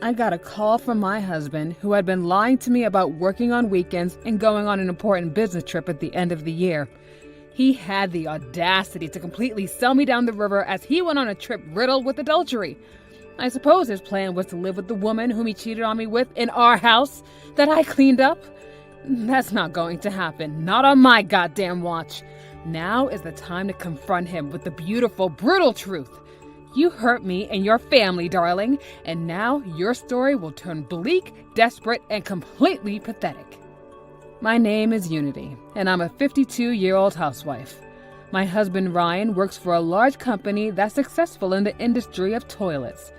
I got a call from my husband, who had been lying to me about working on weekends and going on an important business trip at the end of the year. He had the audacity to completely sell me down the river as he went on a trip riddled with adultery. I suppose his plan was to live with the woman whom he cheated on me with in our house that I cleaned up. That's not going to happen, not on my goddamn watch. Now is the time to confront him with the beautiful, brutal truth. You hurt me and your family, darling, and now your story will turn bleak, desperate, and completely pathetic. My name is Unity, and I'm a 52-year-old housewife. My husband Ryan works for a large company that's successful in the industry of toilets.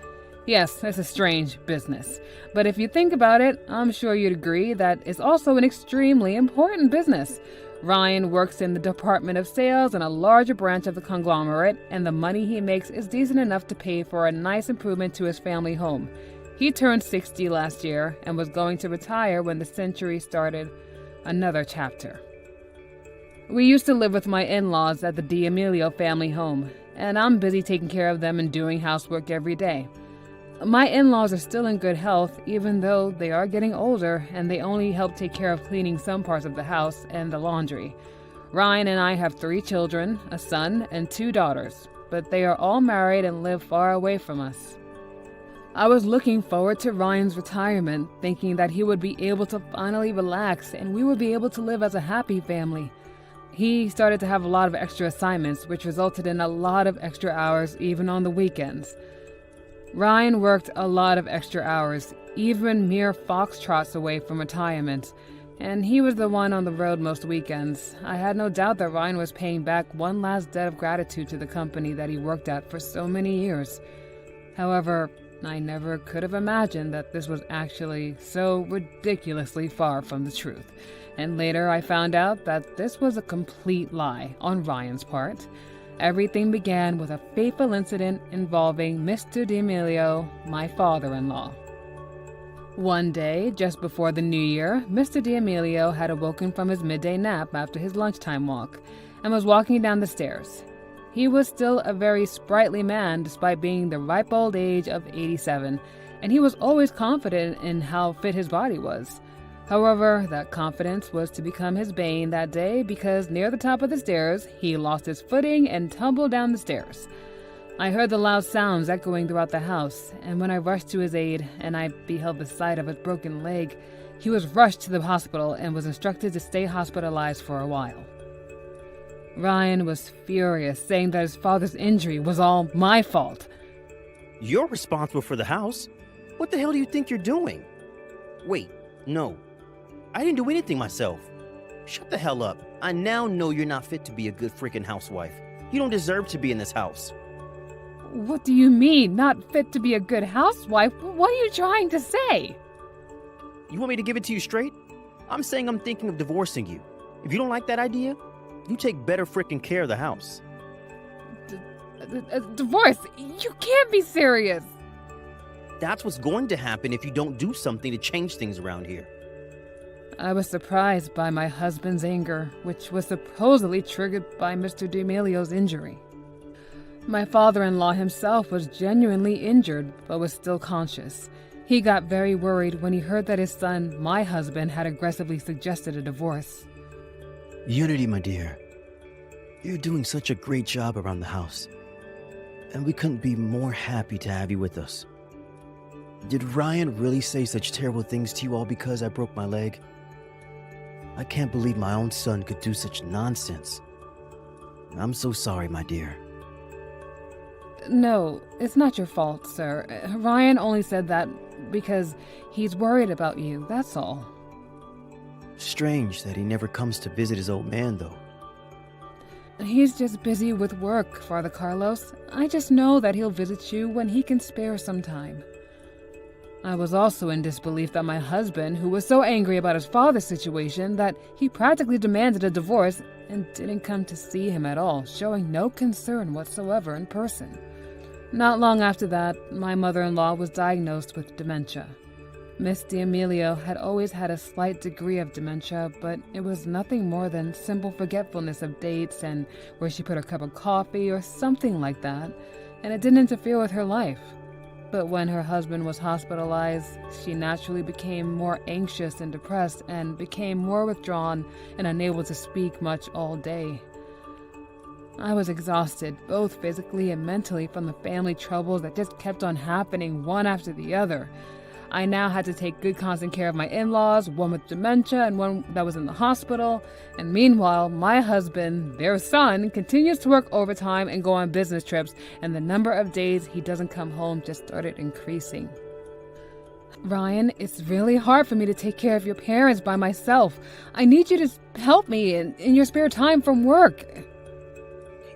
Yes, it's a strange business, but if you think about it, I'm sure you'd agree that it's also an extremely important business. Ryan works in the Department of Sales in a larger branch of the conglomerate, and the money he makes is decent enough to pay for a nice improvement to his family home. He turned 60 last year and was going to retire when the century started another chapter. We used to live with my in-laws at the D'Amelio family home, and I'm busy taking care of them and doing housework every day. My in-laws are still in good health, even though they are getting older, and they only help take care of cleaning some parts of the house and the laundry. Ryan and I have 3 children, a son and 2 daughters, but they are all married and live far away from us. I was looking forward to Ryan's retirement, thinking that he would be able to finally relax and we would be able to live as a happy family. He started to have a lot of extra assignments, which resulted in a lot of extra hours even on the weekends. Ryan worked a lot of extra hours, even mere foxtrots away from retirement, and he was the one on the road most weekends. I had no doubt that Ryan was paying back one last debt of gratitude to the company that he worked at for so many years. However, I never could have imagined that this was actually so ridiculously far from the truth, and later I found out that this was a complete lie on Ryan's part. Everything began with a fateful incident involving Mr. D'Amelio, my father-in-law. One day, just before the new year, Mr. D'Amelio had awoken from his midday nap after his lunchtime walk and was walking down the stairs. He was still a very sprightly man despite being the ripe old age of 87, and he was always confident in how fit his body was. However, that confidence was to become his bane that day because near the top of the stairs, he lost his footing and tumbled down the stairs. I heard the loud sounds echoing throughout the house, and when I rushed to his aid and I beheld the sight of his broken leg, he was rushed to the hospital and was instructed to stay hospitalized for a while. Ryan was furious, saying that his father's injury was all my fault. You're responsible for the house. What the hell do you think you're doing? Wait, no. I didn't do anything myself. Shut the hell up. I now know you're not fit to be a good freaking housewife. You don't deserve to be in this house. What do you mean, not fit to be a good housewife? What are you trying to say? You want me to give it to you straight? I'm saying I'm thinking of divorcing you. If you don't like that idea, you take better freaking care of the house. Divorce? You can't be serious. That's what's going to happen if you don't do something to change things around here. I was surprised by my husband's anger, which was supposedly triggered by Mr. D'Amelio's injury. My father-in-law himself was genuinely injured, but was still conscious. He got very worried when he heard that his son, my husband, had aggressively suggested a divorce. Unity, my dear, you're doing such a great job around the house, and we couldn't be more happy to have you with us. Did Ryan really say such terrible things to you all because I broke my leg? I can't believe my own son could do such nonsense. I'm so sorry, my dear. No, it's not your fault, sir. Ryan only said that because he's worried about you, that's all. Strange that he never comes to visit his old man, though. He's just busy with work, Father Carlos. I just know that he'll visit you when he can spare some time. I was also in disbelief that my husband, who was so angry about his father's situation that he practically demanded a divorce and didn't come to see him at all, showing no concern whatsoever in person. Not long after that, my mother-in-law was diagnosed with dementia. Miss D'Amelio had always had a slight degree of dementia, but it was nothing more than simple forgetfulness of dates and where she put her cup of coffee or something like that, and it didn't interfere with her life. But when her husband was hospitalized, she naturally became more anxious and depressed and became more withdrawn and unable to speak much all day. I was exhausted, both physically and mentally, from the family troubles that just kept on happening one after the other. I now had to take good constant care of my in-laws, one with dementia and one that was in the hospital. And meanwhile, my husband, their son, continues to work overtime and go on business trips, and the number of days he doesn't come home just started increasing. Ryan, it's really hard for me to take care of your parents by myself. I need you to help me in your spare time from work.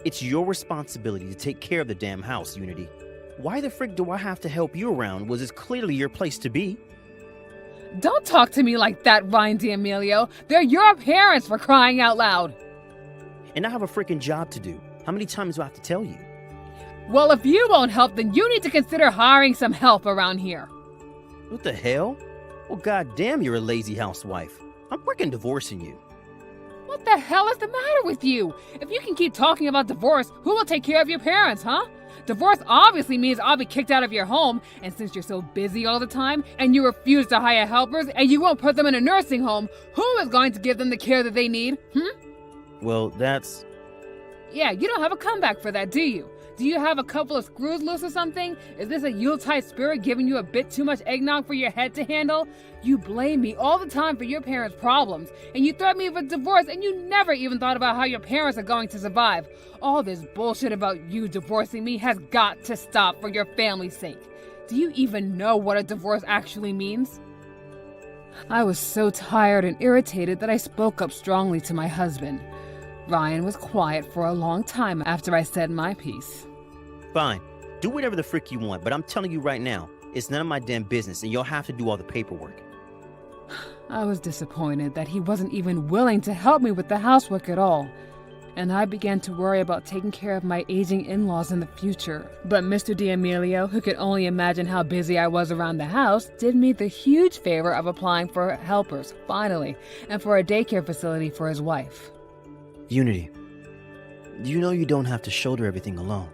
It's your responsibility to take care of the damn house, Unity. Why the frick do I have to help you around? Was this clearly your place to be? Don't talk to me like that, Ryan D'Amelio. They're your parents, for crying out loud. And I have a freaking job to do. How many times do I have to tell you? Well, if you won't help, then you need to consider hiring some help around here. What the hell? Well, goddamn, you're a lazy housewife. I'm freaking divorcing you. What the hell is the matter with you? If you can keep talking about divorce, who will take care of your parents, huh? Divorce obviously means I'll be kicked out of your home, and since you're so busy all the time, and you refuse to hire helpers, and you won't put them in a nursing home, who is going to give them the care that they need, Well, that's... Yeah, you don't have a comeback for that, do you? Do you have a couple of screws loose or something? Is this a Yuletide spirit giving you a bit too much eggnog for your head to handle? You blame me all the time for your parents' problems, and you threaten me with divorce, and you never even thought about how your parents are going to survive. All this bullshit about you divorcing me has got to stop for your family's sake. Do you even know what a divorce actually means? I was so tired and irritated that I spoke up strongly to my husband. Ryan was quiet for a long time after I said my piece. Fine. Do whatever the frick you want, but I'm telling you right now, it's none of my damn business, and you'll have to do all the paperwork. I was disappointed that he wasn't even willing to help me with the housework at all, and I began to worry about taking care of my aging in-laws in the future. But Mr. D'Amelio, who could only imagine how busy I was around the house, did me the huge favor of applying for helpers, finally, and for a daycare facility for his wife. Unity, you know you don't have to shoulder everything alone.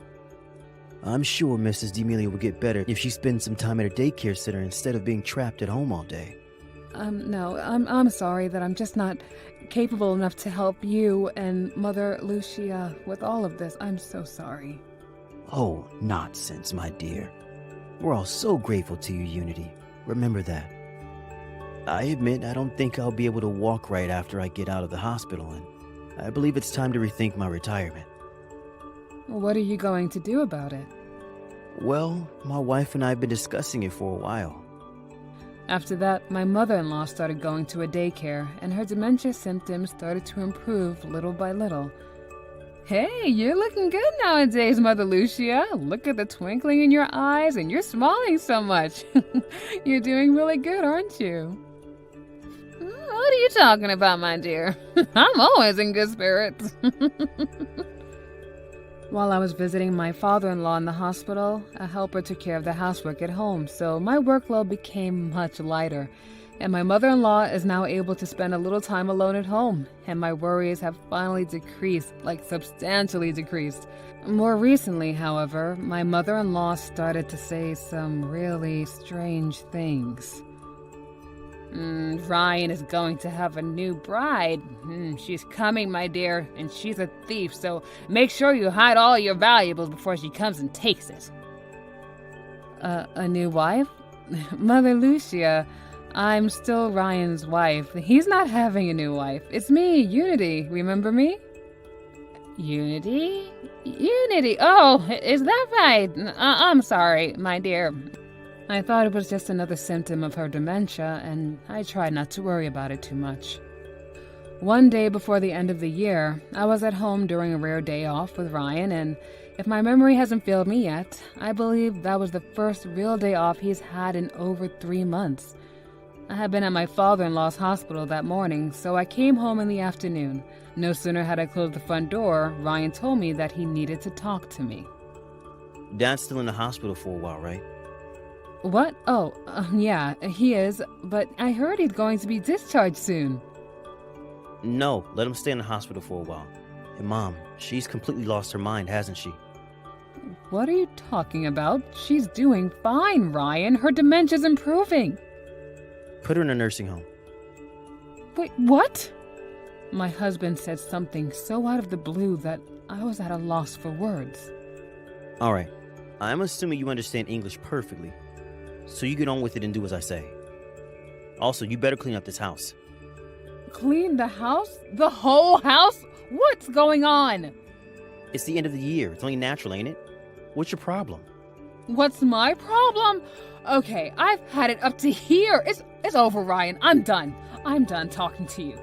I'm sure Mrs. D'Amelio will get better if she spends some time at a daycare center instead of being trapped at home all day. No, I'm sorry that I'm just not capable enough to help you and Mother Lucia with all of this. I'm so sorry. Oh, nonsense, my dear. We're all so grateful to you, Unity. Remember that. I admit I don't think I'll be able to walk right after I get out of the hospital, and I believe it's time to rethink my retirement. What are you going to do about it? Well, my wife and I have been discussing it for a while. After that, my mother-in-law started going to a daycare, and her dementia symptoms started to improve little by little. Hey, you're looking good nowadays, Mother Lucia. Look at the twinkling in your eyes, and you're smiling so much. You're doing really good, aren't you? What are you talking about, my dear? I'm always in good spirits. While I was visiting my father-in-law in the hospital, a helper took care of the housework at home, so my workload became much lighter. And my mother-in-law is now able to spend a little time alone at home, and my worries have finally decreased, like substantially decreased. More recently, however, my mother-in-law started to say some really strange things. Ryan is going to have a new bride. She's coming, my dear, and she's a thief, so make sure you hide all your valuables before she comes and takes it. A new wife? Mother Lucia, I'm still Ryan's wife. He's not having a new wife. It's me, Unity. Remember me? Unity? Unity! Oh, is that right? I'm sorry, my dear. I thought it was just another symptom of her dementia, and I tried not to worry about it too much. One day before the end of the year, I was at home during a rare day off with Ryan, and if my memory hasn't failed me yet, I believe that was the first real day off he's had in over 3 months. I had been at my father-in-law's hospital that morning, so I came home in the afternoon. No sooner had I closed the front door, Ryan told me that he needed to talk to me. Dad's still in the hospital for a while, right? What? Oh, yeah, he is, but I heard he's going to be discharged soon. No, let him stay in the hospital for a while. And Mom, she's completely lost her mind, hasn't she? What are you talking about? She's doing fine, Ryan. Her dementia's improving. Put her in a nursing home. Wait, what? My husband said something so out of the blue that I was at a loss for words. All right. I'm assuming you understand English perfectly, so you get on with it and do as I say. Also, you better clean up this house. Clean the house? The whole house? What's going on? It's the end of the year. It's only natural, ain't it? What's your problem? What's my problem? Okay, I've had it up to here. It's over, Ryan. I'm done. I'm done talking to you.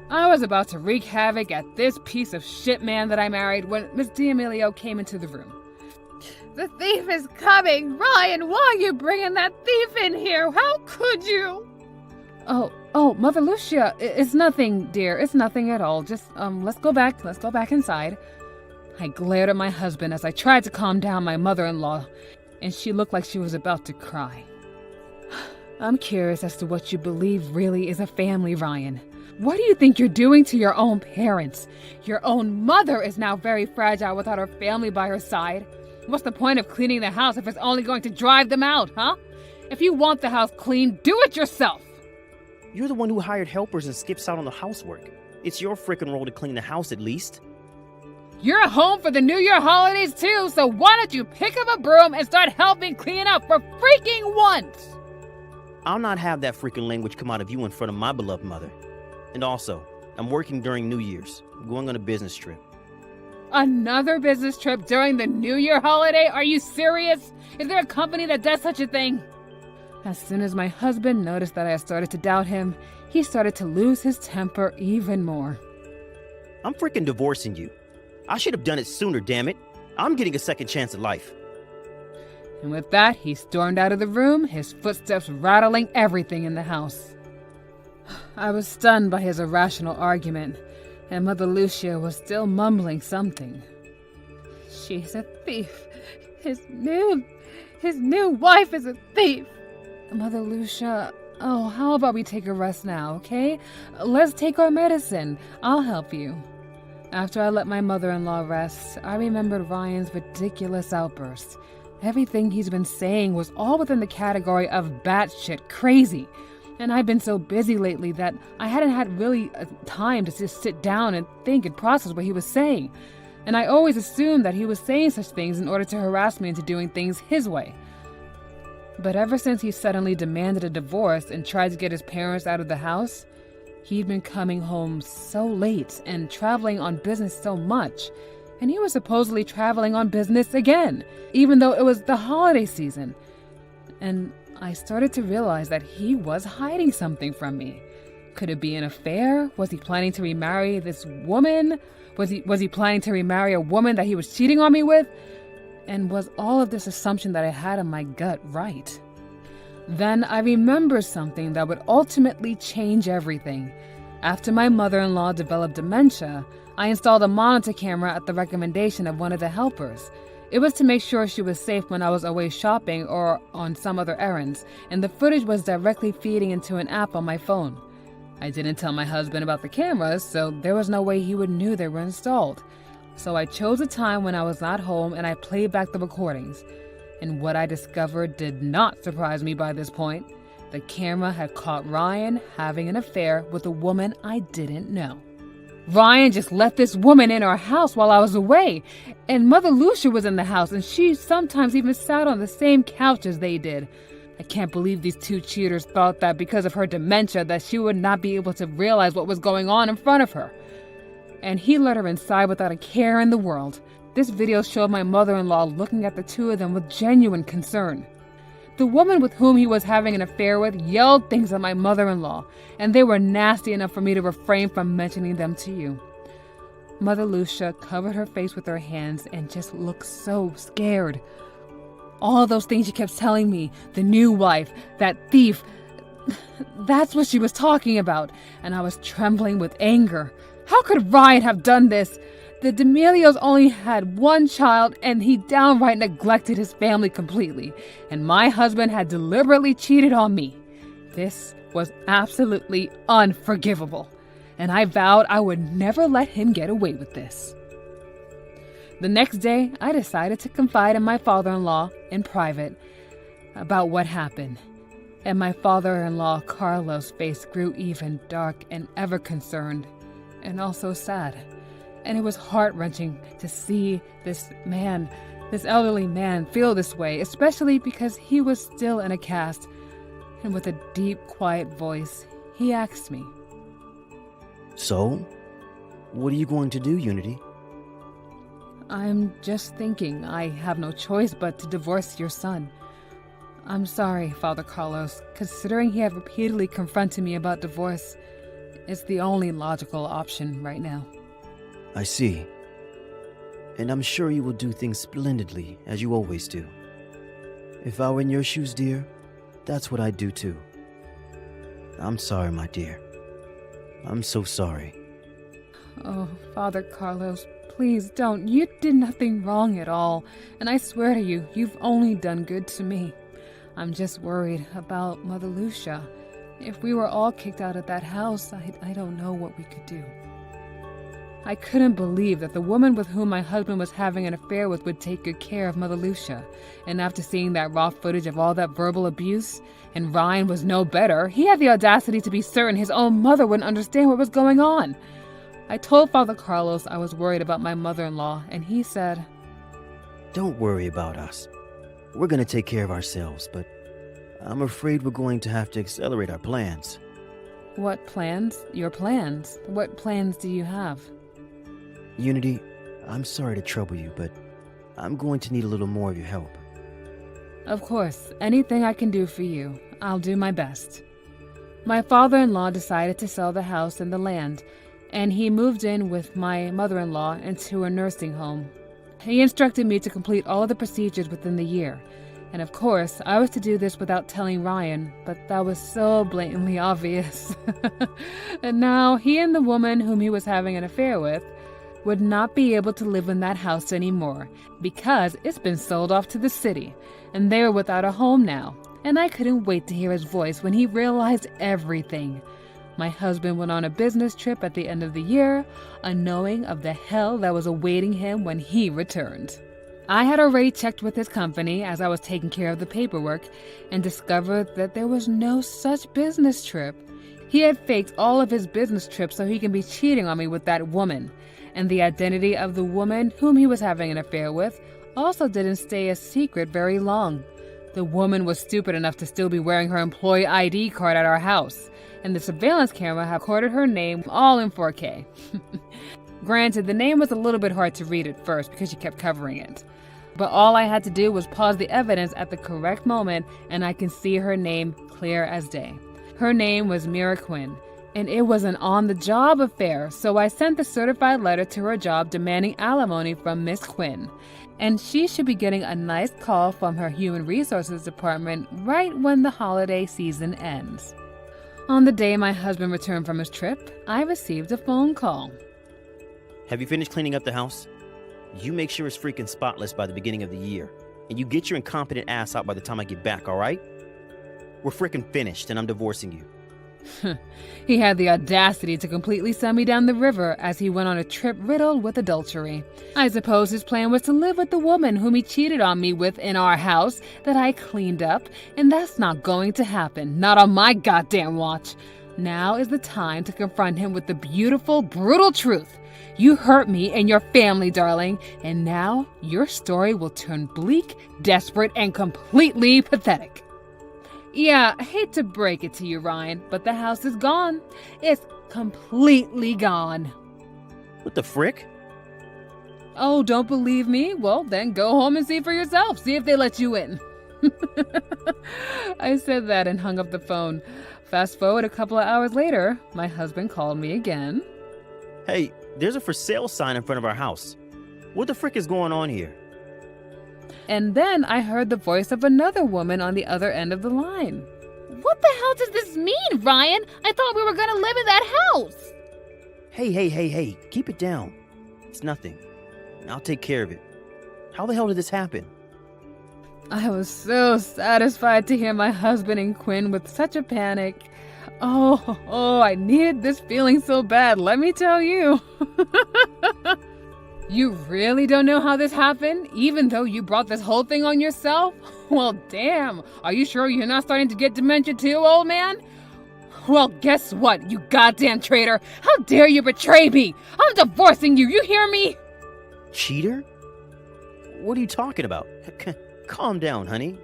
I was about to wreak havoc at this piece of shit man that I married when Miss D'Amelio came into the room. The thief is coming! Ryan, why are you bringing that thief in here? How could you? Oh, Mother Lucia, it's nothing, dear. It's nothing at all. Just, let's go back. Let's go back inside. I glared at my husband as I tried to calm down my mother-in-law, and she looked like she was about to cry. I'm curious as to what you believe really is a family, Ryan. What do you think you're doing to your own parents? Your own mother is now very fragile without her family by her side. What's the point of cleaning the house if it's only going to drive them out, huh? If you want the house clean, do it yourself! You're the one who hired helpers and skips out on the housework. It's your frickin' role to clean the house at least. You're home for the New Year holidays too, so why don't you pick up a broom and start helping clean up for freaking once? I'll not have that freaking language come out of you in front of my beloved mother. And also, I'm working during New Year's. I'm going on a business trip. Another business trip during the New Year holiday? Are you serious? Is there a company that does such a thing? As soon as my husband noticed that I started to doubt him, he started to lose his temper even more. I'm freaking divorcing you. I should have done it sooner, damn it. I'm getting a second chance at life. And with that, he stormed out of the room, his footsteps rattling everything in the house. I was stunned by his irrational argument, and Mother Lucia was still mumbling something. She's a thief. His new wife is a thief. Mother Lucia, oh, how about we take a rest now, okay? Let's take our medicine. I'll help you. After I let my mother-in-law rest, I remembered Ryan's ridiculous outbursts. Everything he's been saying was all within the category of batshit crazy. And I've been so busy lately that I hadn't had really time to just sit down and think and process what he was saying. And I always assumed that he was saying such things in order to harass me into doing things his way. But ever since he suddenly demanded a divorce and tried to get his parents out of the house, he'd been coming home so late and traveling on business so much. And he was supposedly traveling on business again, even though it was the holiday season. And I started to realize that he was hiding something from me. Could it be an affair? Was he planning to remarry this woman? Was he planning to remarry a woman that he was cheating on me with? And was all of this assumption that I had in my gut right? Then I remembered something that would ultimately change everything. After my mother-in-law developed dementia, I installed a monitor camera at the recommendation of one of the helpers. It was to make sure she was safe when I was away shopping or on some other errands, and the footage was directly feeding into an app on my phone. I didn't tell my husband about the cameras, so there was no way he would know they were installed. So I chose a time when I was not home and I played back the recordings. And what I discovered did not surprise me by this point. The camera had caught Ryan having an affair with a woman I didn't know. Ryan just let this woman in our house while I was away, and Mother Lucia was in the house, and she sometimes even sat on the same couch as they did. I can't believe these two cheaters thought that because of her dementia that she would not be able to realize what was going on in front of her. And he let her inside without a care in the world. This video showed my mother-in-law looking at the two of them with genuine concern. The woman with whom he was having an affair with yelled things at my mother-in-law, and they were nasty enough for me to refrain from mentioning them to you. Mother Lucia covered her face with her hands and just looked so scared. All those things she kept telling me, the new wife, that thief, that's what she was talking about, and I was trembling with anger. How could Ryan have done this? The D'Amelios only had one child, and he downright neglected his family completely, and my husband had deliberately cheated on me. This was absolutely unforgivable, and I vowed I would never let him get away with this. The next day, I decided to confide in my father-in-law in private about what happened. And my father-in-law, Carlos' face grew even dark and ever concerned, and also sad. And it was heart-wrenching to see this elderly man, feel this way, especially because he was still in a cast. And with a deep, quiet voice, he asked me, So, what are you going to do, Unity? I'm just thinking I have no choice but to divorce your son. I'm sorry, Father Carlos, considering he had repeatedly confronted me about divorce. It's the only logical option right now. I see. And I'm sure you will do things splendidly, as you always do. If I were in your shoes, dear, that's what I'd do too. I'm sorry, my dear. I'm so sorry. Oh, Father Carlos, please don't. You did nothing wrong at all. And I swear to you, you've only done good to me. I'm just worried about Mother Lucia. If we were all kicked out of that house, I don't know what we could do. I couldn't believe that the woman with whom my husband was having an affair with would take good care of Mother Lucia. And after seeing that raw footage of all that verbal abuse, and Ryan was no better, he had the audacity to be certain his own mother wouldn't understand what was going on. I told Father Carlos I was worried about my mother-in-law, and he said, Don't worry about us. We're going to take care of ourselves, but I'm afraid we're going to have to accelerate our plans. What plans? Your plans? What plans do you have? Unity, I'm sorry to trouble you, but I'm going to need a little more of your help. Of course, anything I can do for you, I'll do my best. My father-in-law decided to sell the house and the land, and he moved in with my mother-in-law into a nursing home. He instructed me to complete all of the procedures within the year. And of course, I was to do this without telling Ryan, but that was so blatantly obvious. And now, he and the woman whom he was having an affair with would not be able to live in that house anymore, because it's been sold off to the city, and they were without a home now. And I couldn't wait to hear his voice when he realized everything. My husband went on a business trip at the end of the year, unknowing of the hell that was awaiting him when he returned. I had already checked with his company as I was taking care of the paperwork and discovered that there was no such business trip. He had faked all of his business trips so he can be cheating on me with that woman. And the identity of the woman whom he was having an affair with also didn't stay a secret very long. The woman was stupid enough to still be wearing her employee ID card at our house, and the surveillance camera had recorded her name all in 4K. Granted, the name was a little bit hard to read at first because she kept covering it. But all I had to do was pause the evidence at the correct moment, and I can see her name clear as day. Her name was Mira Quinn, and it was an on-the-job affair, so I sent the certified letter to her job demanding alimony from Miss Quinn. And she should be getting a nice call from her Human Resources Department right when the holiday season ends. On the day my husband returned from his trip, I received a phone call. Have you finished cleaning up the house? You make sure it's freaking spotless by the beginning of the year. And you get your incompetent ass out by the time I get back, all right? We're freaking finished, and I'm divorcing you. He had the audacity to completely send me down the river as he went on a trip riddled with adultery. I suppose his plan was to live with the woman whom he cheated on me with in our house that I cleaned up, and that's not going to happen, not on my goddamn watch. Now is the time to confront him with the beautiful, brutal truth. You hurt me and your family, darling, and now your story will turn bleak, desperate, and completely pathetic. Yeah, I hate to break it to you, Ryan, but the house is gone. It's completely gone. What the frick? Oh, don't believe me? Well, then go home and see for yourself. See if they let you in. I said that and hung up the phone. Fast forward a couple of hours later, my husband called me again. Hey, there's a for sale sign in front of our house. What the frick is going on here? And then I heard the voice of another woman on the other end of the line. What the hell does this mean, Ryan? I thought we were gonna live in that house. Hey, keep it down. It's nothing. I'll take care of it. How the hell did this happen? I was so satisfied to hear my husband and Quinn with such a panic. Oh, I needed this feeling so bad, let me tell you. You really don't know how this happened, even though you brought this whole thing on yourself? Well, damn. Are you sure you're not starting to get dementia too, old man? Well, guess what, you goddamn traitor? How dare you betray me? I'm divorcing you, you hear me? Cheater? What are you talking about? Calm down, honey.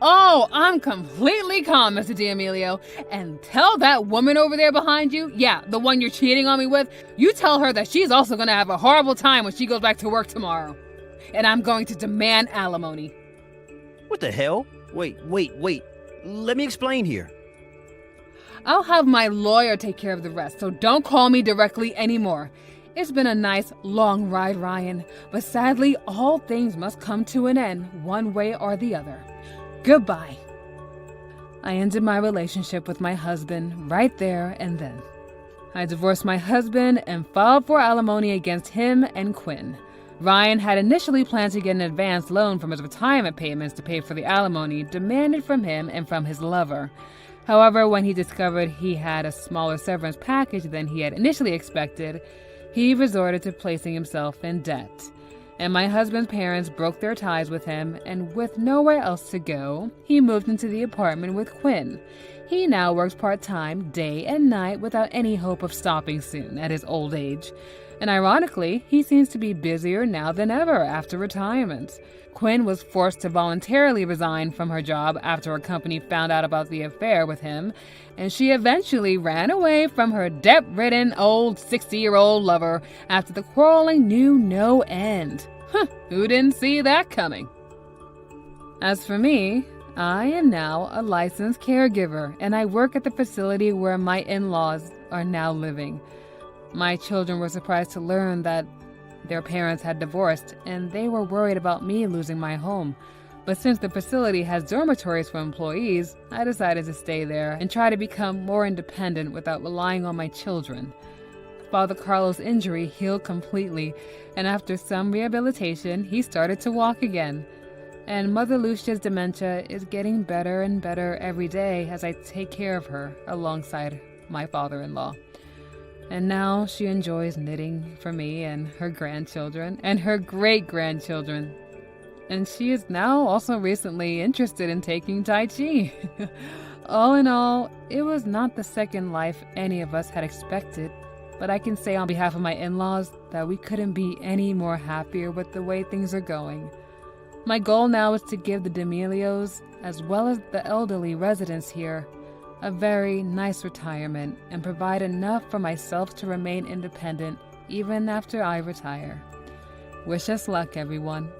Oh, I'm completely calm, Mr. D'Amelio. And tell that woman over there behind you, yeah, the one you're cheating on me with, you tell her that she's also gonna have a horrible time when she goes back to work tomorrow. And I'm going to demand alimony. What the hell? Wait. Let me explain here. I'll have my lawyer take care of the rest, so don't call me directly anymore. It's been a nice, long ride, Ryan, but sadly, all things must come to an end, one way or the other. Goodbye. I ended my relationship with my husband right there and then. I divorced my husband and filed for alimony against him and Quinn. Ryan had initially planned to get an advance loan from his retirement payments to pay for the alimony demanded from him and from his lover. However, when he discovered he had a smaller severance package than he had initially expected, he resorted to placing himself in debt. And my husband's parents broke their ties with him, and with nowhere else to go, he moved into the apartment with Quinn. He now works part-time, day and night, without any hope of stopping soon at his old age. And ironically, he seems to be busier now than ever after retirement. Quinn was forced to voluntarily resign from her job after her company found out about the affair with him, and she eventually ran away from her debt-ridden old 60-year-old lover after the quarreling knew no end. Who didn't see that coming? As for me, I am now a licensed caregiver, and I work at the facility where my in-laws are now living. My children were surprised to learn that their parents had divorced, and they were worried about me losing my home. But since the facility has dormitories for employees, I decided to stay there and try to become more independent without relying on my children. Father Carlos' injury healed completely, and after some rehabilitation, he started to walk again. And Mother Lucia's dementia is getting better and better every day as I take care of her alongside my father-in-law. And now she enjoys knitting for me and her grandchildren and her great-grandchildren. And she is now also recently interested in taking Tai Chi. All in all, it was not the second life any of us had expected, but I can say on behalf of my in-laws that we couldn't be any more happier with the way things are going. My goal now is to give the D'Amelios, as well as the elderly residents here, a very nice retirement and provide enough for myself to remain independent even after I retire. Wish us luck, everyone.